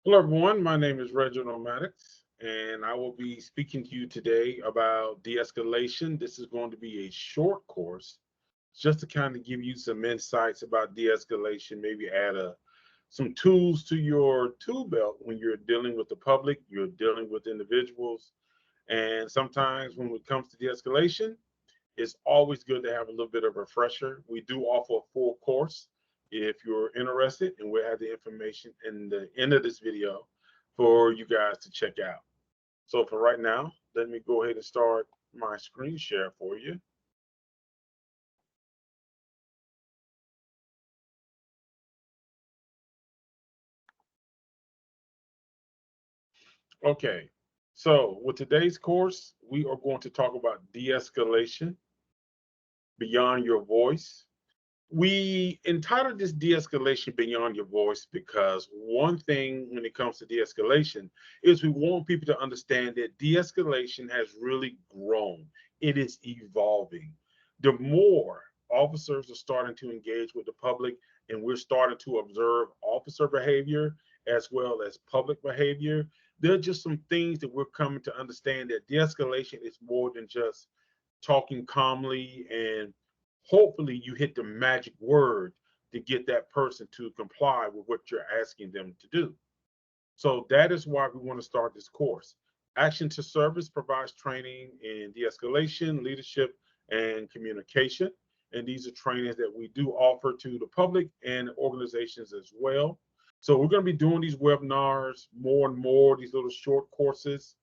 Hello, everyone. My name is Reginald Maddox, and I will be speaking to you today about de-escalation. This is going to be a short course just to kind of give you some insights about de-escalation, maybe add some tools to your tool belt when you're dealing with the public, you're dealing with individuals. And sometimes when it comes to de-escalation, it's always good to have a little bit of a refresher. We do offer a full course if you're interested, and we'll have the information in the end of this video for you guys to check out. So for right now, let me go ahead and start my screen share for you. Okay, so with today's course, we are going to talk about de-escalation beyond your voice. We entitled this de-escalation beyond your voice because one thing when it comes to de-escalation is we want people to understand that de-escalation has really grown. It is evolving. The more officers are starting to engage with the public and we're starting to observe officer behavior as well as public behavior, there are just some things that we're coming to understand that de-escalation is more than just talking calmly and hopefully you hit the magic word to get that person to comply with what you're asking them to do. So that is why we want to start this course. Action to Service provides training in de-escalation, leadership, and communication. And these are trainings that we do offer to the public and organizations as well. So we're going to be doing these webinars more and more, these little short courses,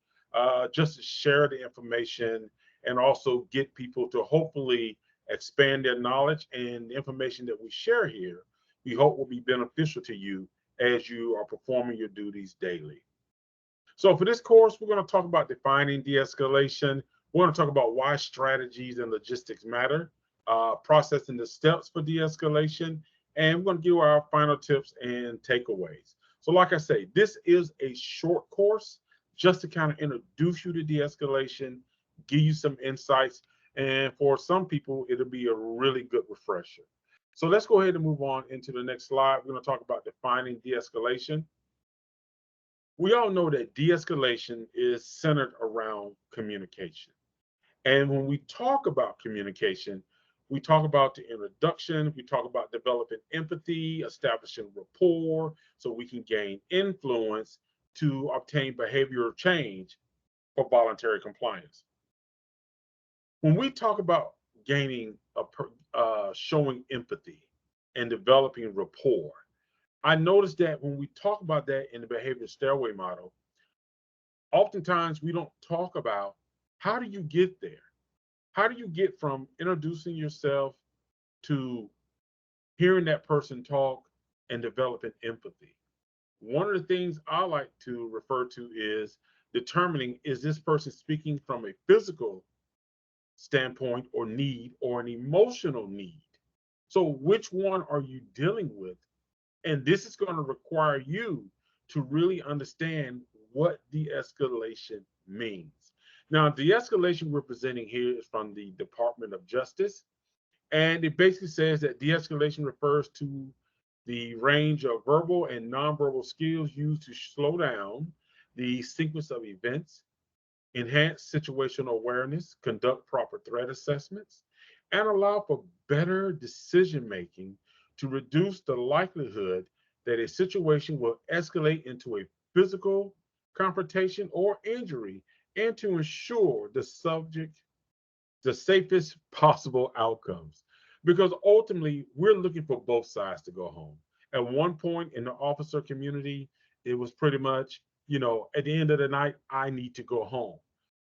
just to share the information and also get people to hopefully expand their knowledge, and the information that we share here, we hope will be beneficial to you as you are performing your duties daily. So for this course, we're going to talk about defining de-escalation. We're going to talk about why strategies and logistics matter, processing the steps for de-escalation, and we're going to give our final tips and takeaways. So like I say, this is a short course just to kind of introduce you to de-escalation, give you some insights, and for some people, it'll be a really good refresher. So let's go ahead and move on into the next slide. We're going to talk about defining de-escalation. We all know that de-escalation is centered around communication. And when we talk about communication, we talk about the introduction, we talk about developing empathy, establishing rapport, so we can gain influence to obtain behavioral change for voluntary compliance. When we talk about gaining showing empathy and developing rapport, I noticed that when we talk about that in the behavior stairway model, oftentimes we don't talk about how do you get there? How do you get from introducing yourself to hearing that person talk and developing empathy? One of the things I like to refer to is determining, is this person speaking from a physical standpoint or need or an emotional need? So which one are you dealing with? And this is going to require you to really understand what de-escalation means. Now, de-escalation we're presenting here is from the Department of Justice, and it basically says that de-escalation refers to the range of verbal and nonverbal skills used to slow down the sequence of events, enhance situational awareness, conduct proper threat assessments, and allow for better decision making to reduce the likelihood that a situation will escalate into a physical confrontation or injury, and to ensure the subject the safest possible outcomes. Because ultimately, we're looking for both sides to go home. At one point in the officer community, it was pretty much, at the end of the night, I need to go home.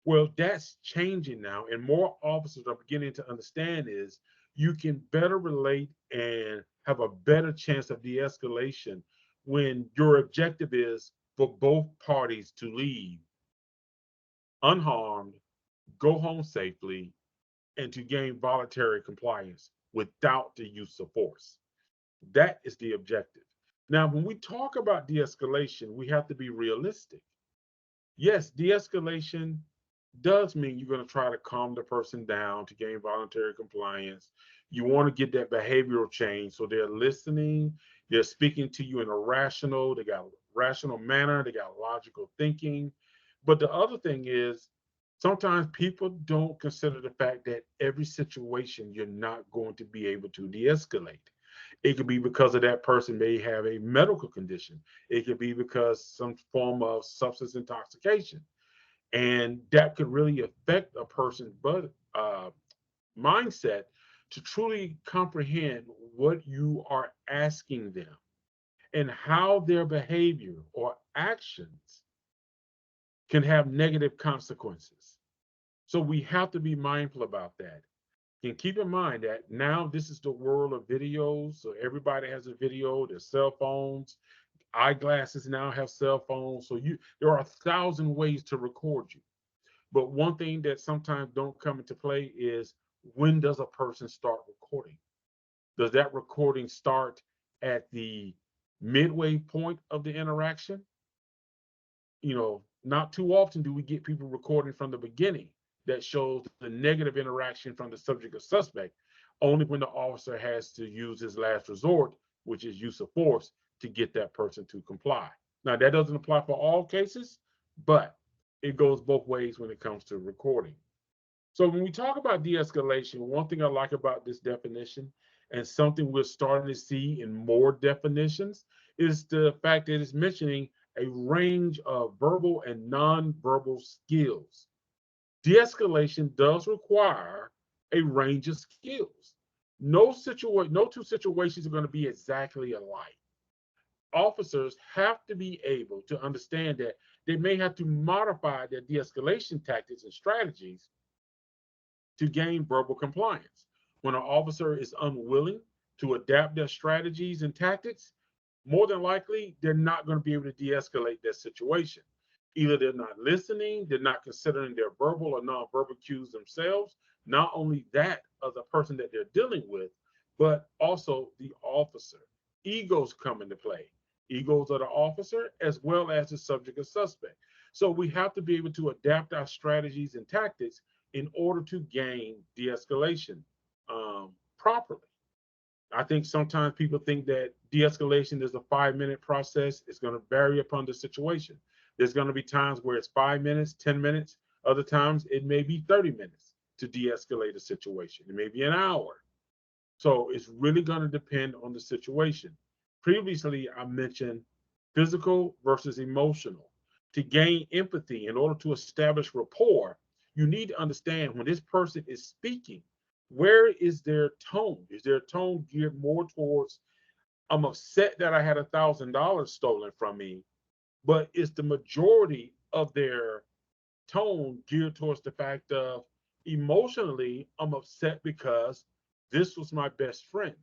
Well, that's changing now, and more officers are beginning to understand is you can better relate and have a better chance of de-escalation when your objective is for both parties to leave unharmed, go home safely, and to gain voluntary compliance without the use of force. That is the objective. Now, when we talk about de escalation, we have to be realistic. Yes, de escalation does mean you're going to try to calm the person down to gain voluntary compliance. You want to get that behavioral change so they're listening, they're speaking to you in a rational, they got rational manner, they got logical thinking. But the other thing is, sometimes people don't consider the fact that every situation you're not going to be able to de-escalate. It could be because of that person may have a medical condition. It could be because some form of substance intoxication, and that could really affect a person's mindset to truly comprehend what you are asking them and how their behavior or actions can have negative consequences. So we have to be mindful about that. And keep in mind that now this is the world of videos. So everybody has a video, their cell phones, eyeglasses now have cell phones. So there are 1,000 ways to record you. But one thing that sometimes don't come into play is, when does a person start recording? Does that recording start at the midway point of the interaction? Not too often do we get people recording from the beginning that shows the negative interaction from the subject or suspect, only when the officer has to use his last resort, which is use of force, to get that person to comply. Now, that doesn't apply for all cases, but it goes both ways when it comes to recording. So when we talk about de-escalation, one thing I like about this definition, and something we're starting to see in more definitions, is the fact that it's mentioning a range of verbal and non-verbal skills. De-escalation does require a range of skills. No two situations are going to be exactly alike. Officers have to be able to understand that they may have to modify their de-escalation tactics and strategies to gain verbal compliance. When an officer is unwilling to adapt their strategies and tactics, more than likely, they're not going to be able to de-escalate that situation. Either they're not listening, they're not considering their verbal or non-verbal cues themselves, not only that of the person that they're dealing with, but also the officer. Egos come into play. Egos of the officer as well as the subject or suspect. So we have to be able to adapt our strategies and tactics in order to gain de-escalation properly. I think sometimes people think that de-escalation is a 5-minute process. It's going to vary upon the situation. There's going to be times where it's 5 minutes, 10 minutes. Other times it may be 30 minutes to de-escalate a situation. It may be an hour. So it's really going to depend on the situation. Previously, I mentioned physical versus emotional. To gain empathy, in order to establish rapport, you need to understand when this person is speaking, where is their tone? Is their tone geared more towards, I'm upset that I had $1,000 stolen from me, but is the majority of their tone geared towards the fact of, emotionally, I'm upset because this was my best friend.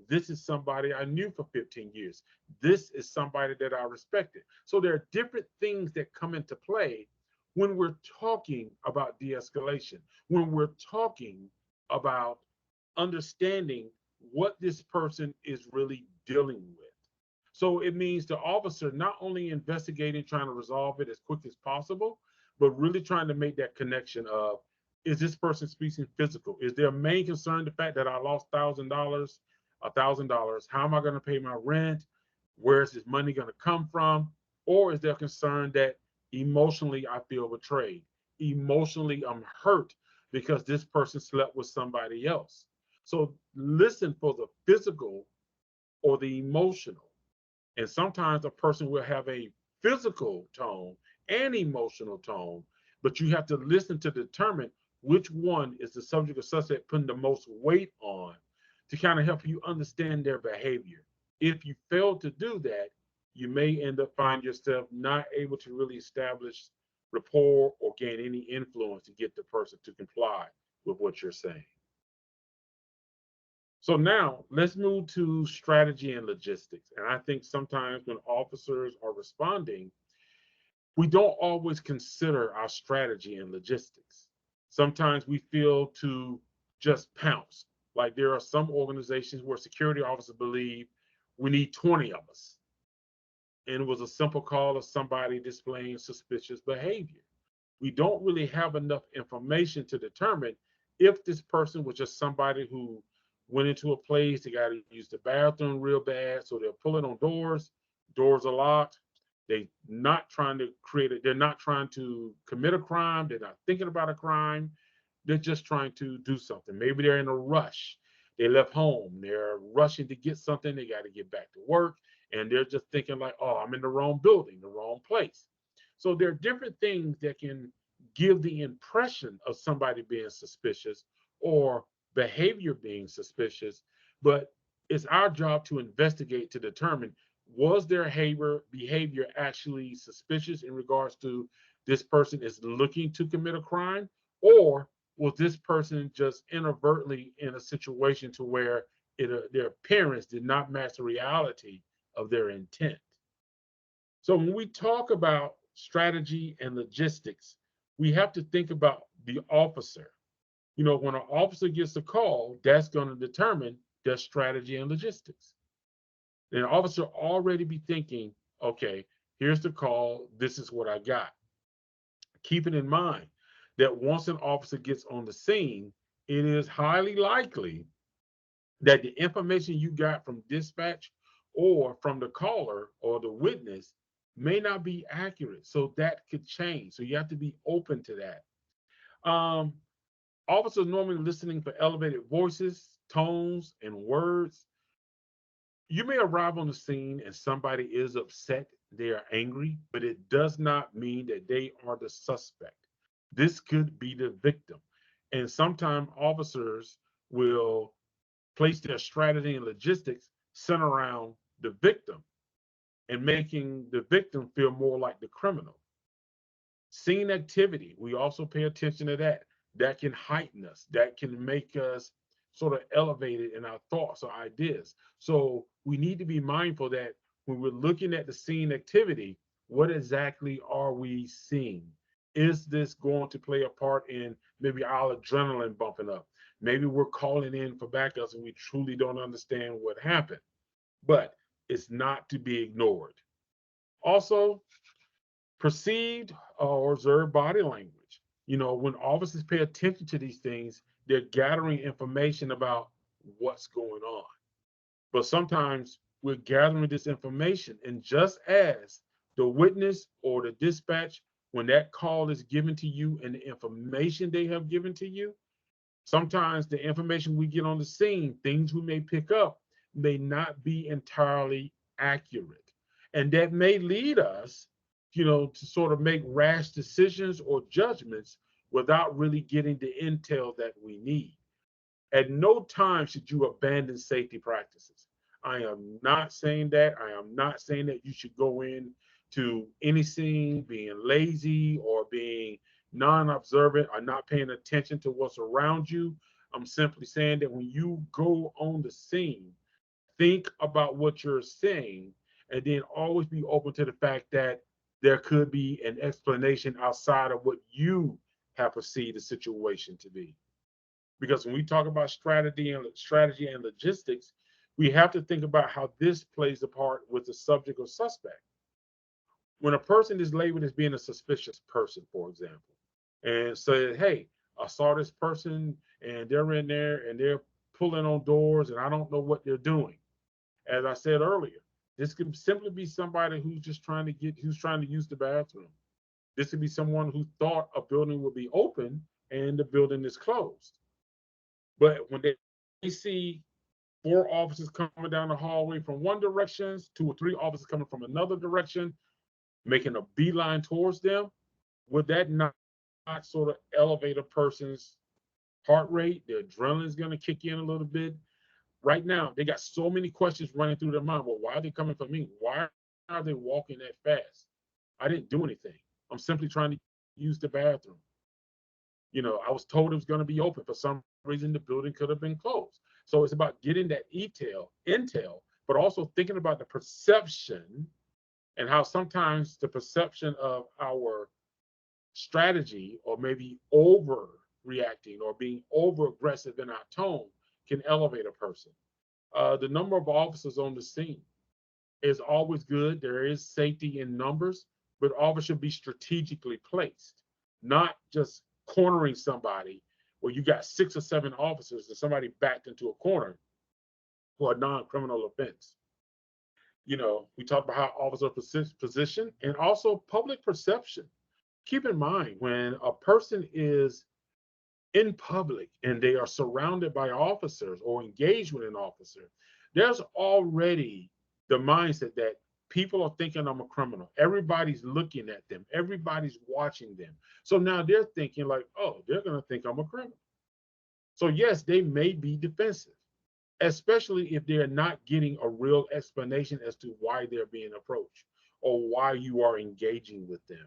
This is somebody I knew for 15 years. This is somebody that I respected. So there are different things that come into play when we're talking about de-escalation, when we're talking about understanding what this person is really dealing with. So it means the officer not only investigating, trying to resolve it as quick as possible, but really trying to make that connection of, is this person speaking physical? Is their main concern the fact that I lost $1,000? How am I going to pay my rent? Where is this money going to come from? Or is there concern that emotionally I feel betrayed? Emotionally I'm hurt because this person slept with somebody else. So listen for the physical or the emotional. And sometimes a person will have a physical tone and emotional tone, but you have to listen to determine which one is the subject or suspect putting the most weight on, to kind of help you understand their behavior. If you fail to do that, you may end up finding yourself not able to really establish rapport or gain any influence to get the person to comply with what you're saying. So now let's move to strategy and logistics. And I think sometimes when officers are responding, we don't always consider our strategy and logistics. Sometimes we feel to just pounce. Like there are some organizations where security officers believe we need 20 of us. And it was a simple call of somebody displaying suspicious behavior. We don't really have enough information to determine if this person was just somebody who went into a place, they got to use the bathroom real bad, so they're pulling on doors, doors are locked, They're not trying to create it. They're not trying to commit a crime. They're not thinking about a crime. They're just trying to do something. Maybe they're in a rush. They left home. They're rushing to get something. They got to get back to work. And they're just thinking like, oh, I'm in the wrong building, the wrong place. So there are different things that can give the impression of somebody being suspicious or behavior being suspicious, but it's our job to investigate to determine, was their behavior actually suspicious in regards to this person is looking to commit a crime, or was this person just inadvertently in a situation to where their appearance did not match the reality of their intent. So when we talk about strategy and logistics, we have to think about the officer. You know, when an officer gets a call, that's going to determine their strategy and logistics. And an officer already be thinking, okay, here's the call, this is what I got. Keeping in mind that once an officer gets on the scene, it is highly likely that the information you got from dispatch or from the caller or the witness may not be accurate. So that could change. So you have to be open to that. Officers normally listening for elevated voices, tones, and words. You may arrive on the scene and somebody is upset, they are angry, but it does not mean that they are the suspect. This could be the victim. And sometimes officers will place their strategy and logistics center around the victim and making the victim feel more like the criminal. Scene activity, we also pay attention to that. That can heighten us, that can make us sort of elevated in our thoughts or ideas. So we need to be mindful that when we're looking at the scene activity, what exactly are we seeing? Is this going to play a part in maybe our adrenaline bumping up? Maybe we're calling in for backups and we truly don't understand what happened, but it's not to be ignored. Also, perceived or observed body language. You know, when officers pay attention to these things, they're gathering information about what's going on. But sometimes we're gathering this information, and just as the witness or the dispatch, when that call is given to you and the information they have given to you, sometimes the information we get on the scene, things we may pick up, may not be entirely accurate. And that may lead us, you know, to sort of make rash decisions or judgments without really getting the intel that we need. At no time should you abandon safety practices. I am not saying that. I am not saying that you should go in to any scene being lazy or being non-observant or not paying attention to what's around you. I'm simply saying that when you go on the scene, think about what you're saying and then always be open to the fact that there could be an explanation outside of what you have perceived the situation to be. Because when we talk about strategy and logistics, we have to think about how this plays a part with the subject or suspect. When a person is labeled as being a suspicious person, for example, and say, hey, I saw this person and they're in there and they're pulling on doors and I don't know what they're doing. As I said earlier, this could simply be somebody who's trying to use the bathroom. This could be someone who thought a building would be open and the building is closed. But when they see four officers coming down the hallway from one direction, two or three officers coming from another direction, making a beeline towards them, would that not sort of elevate a person's heart rate? Their adrenaline is going to kick in a little bit. Right now, they got so many questions running through their mind. Well, why are they coming for me? Why are they walking that fast? I didn't do anything. I'm simply trying to use the bathroom. You know, I was told it was going to be open. For some reason, the building could have been closed. So it's about getting that intel, but also thinking about the perception and how sometimes the perception of our strategy or maybe overreacting or being over aggressive in our tone can elevate a person. The number of officers on the scene is always good. There is safety in numbers, but officers should be strategically placed, not just cornering somebody where you got 6 or 7 officers and somebody backed into a corner for a non-criminal offense. We talked about how officer position and also public perception. Keep in mind when a person is in public and they are surrounded by officers or engaged with an officer, there's already the mindset that people are thinking I'm a criminal. Everybody's looking at them, everybody's watching them. So now they're thinking, like, oh, they're going to think I'm a criminal. So, yes, they may be defensive, especially if they're not getting a real explanation as to why they're being approached or why you are engaging with them.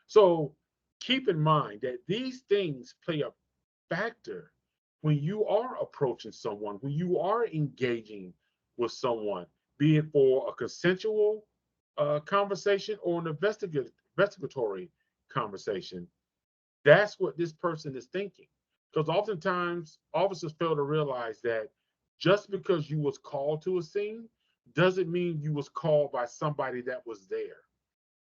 So, keep in mind that these things play a factor when you are approaching someone, when you are engaging with someone, be it for a consensual conversation or an investigatory conversation. That's what this person is thinking. Because oftentimes officers fail to realize that just because you was called to a scene doesn't mean you was called by somebody that was there.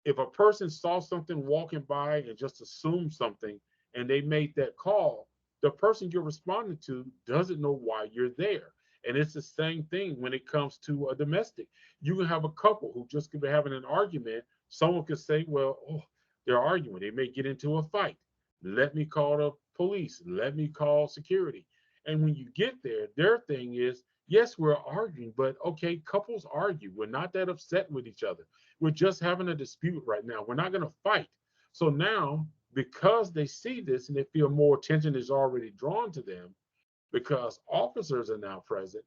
If a person saw something walking by and just assumed something and they made that call, the person you're responding to doesn't know why you're there. And it's the same thing when it comes to a domestic. You can have a couple who just could be having an argument. Someone could say, well, oh, they're arguing. They may get into a fight. Let me call the police. Let me call security. And when you get there, their thing is, yes, we're arguing, but okay, couples argue. We're not that upset with each other. We're just having a dispute right now. We're not going to fight. So now, because they see this and they feel more attention is already drawn to them, because officers are now present,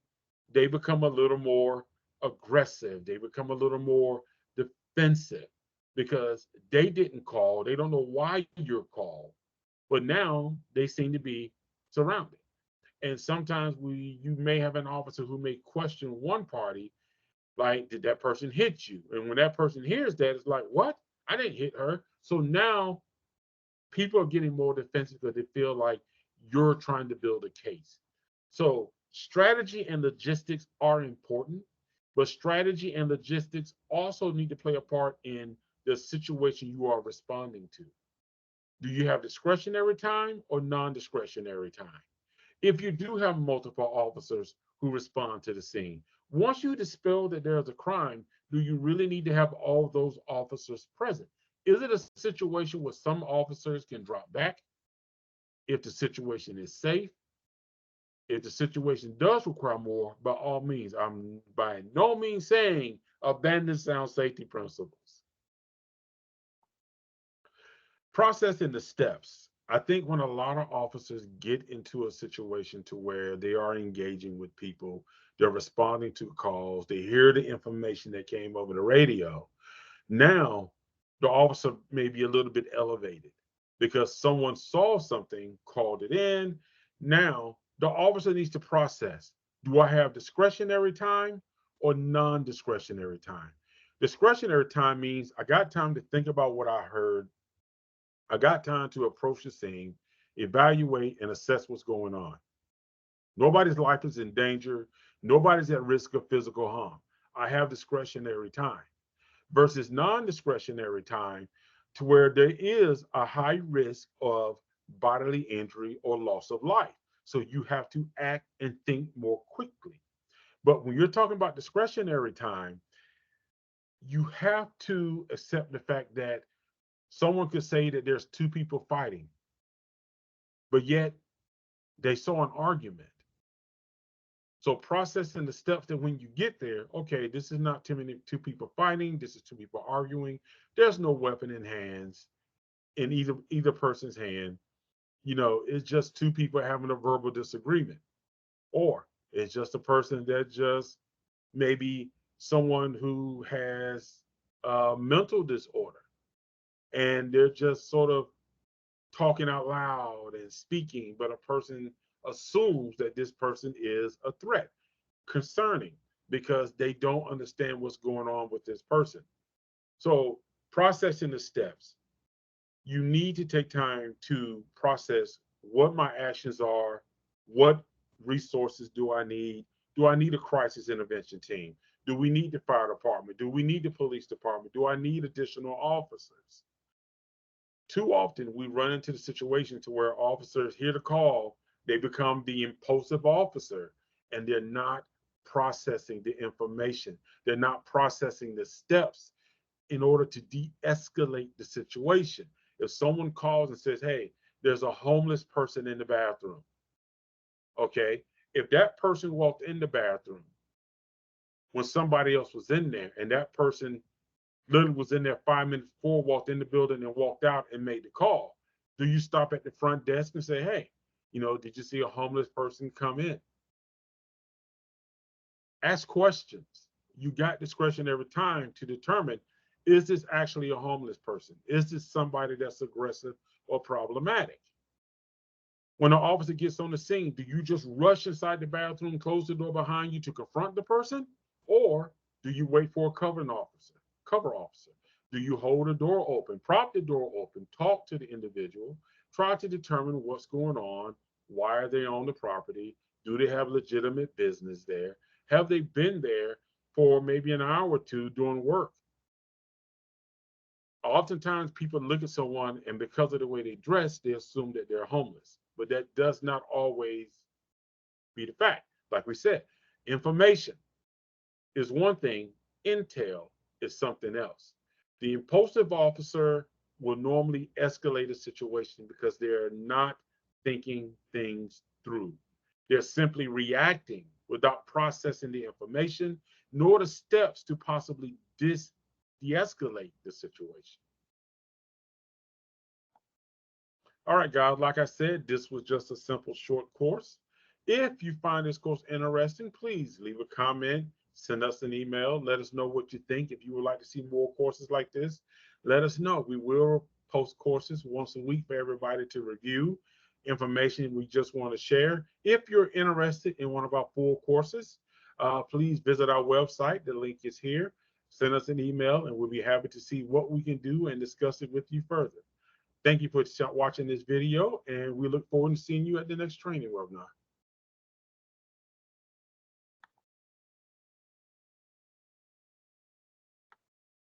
they become a little more aggressive. They become a little more defensive because they didn't call. They don't know why you're called, but now they seem to be surrounded. And sometimes you may have an officer who may question one party, like, did that person hit you? And when that person hears that, it's like, what? I didn't hit her. So now people are getting more defensive because they feel like you're trying to build a case. So strategy and logistics are important, but strategy and logistics also need to play a part in the situation you are responding to. Do you have discretionary time or non-discretionary time? If you do have multiple officers who respond to the scene, once you dispel that there's a crime, do you really need to have all those officers present? Is it a situation where some officers can drop back if the situation is safe? If the situation does require more, by all means, I'm by no means saying abandon sound safety principles. Processing the steps. I think when a lot of officers get into a situation to where they are engaging with people, they're responding to calls, they hear the information that came over the radio. Now, the officer may be a little bit elevated because someone saw something, called it in. Now, the officer needs to process, do I have discretionary time or non discretionary time? Discretionary time means I got time to think about what I heard, I got time to approach the scene, evaluate, and assess what's going on. Nobody's life is in danger. Nobody's at risk of physical harm. I have discretionary time versus non discretionary time to where there is a high risk of bodily injury or loss of life. So you have to act and think more quickly. But when you're talking about discretionary time, you have to accept the fact that someone could say that there's two people fighting, but yet they saw an argument. So processing the steps that when you get there, okay, this is not two people fighting, this is two people arguing. There's no weapon in hands in either person's hand. It's just two people having a verbal disagreement. Or it's just a person that just maybe someone who has a mental disorder and they're just sort of talking out loud and speaking, but a person assumes that this person is a threat, concerning, because they don't understand what's going on with this person. So, processing the steps, you need to take time to process what my actions are, what resources do I need? Do I need a crisis intervention team? Do we need the fire department? Do we need the police department? Do I need additional officers? Too often we run into the situation to where officers hear the call, they become the impulsive officer, and they're not processing the information. They're not processing the steps in order to de-escalate the situation. If someone calls and says, hey, there's a homeless person in the bathroom, okay, if that person walked in the bathroom when somebody else was in there and that person literally was in there 5 minutes before, walked in the building and walked out and made the call, do you stop at the front desk and say, hey, did you see a homeless person come in? Ask questions. You got discretion every time to determine, is this actually a homeless person? Is this somebody that's aggressive or problematic? When an officer gets on the scene, do you just rush inside the bathroom, close the door behind you to confront the person? Or do you wait for a cover officer? Do you hold the door open, prop the door open, talk to the individual, try to determine what's going on, why are they on the property, do they have legitimate business there, have they been there for maybe an hour or two doing work? Oftentimes people look at someone and because of the way they dress, they assume that they're homeless, but that does not always be the fact. Like we said, information is one thing, intel is something else. The impulsive officer will normally escalate a situation because they're not thinking things through. They're simply reacting without processing the information nor the steps to possibly de-escalate the situation. All right, guys, like I said, this was just a simple short course. If you find this course interesting, please leave a comment, send us an email, let us know what you think. If you would like to see more courses like this, let us know. We will post courses once a week for everybody to review information we just want to share. If you're interested in one of our full courses, please visit our website. The link is here. Send us an email and we'll be happy to see what we can do and discuss it with you further. Thank you for watching this video, and we look forward to seeing you at the next training webinar.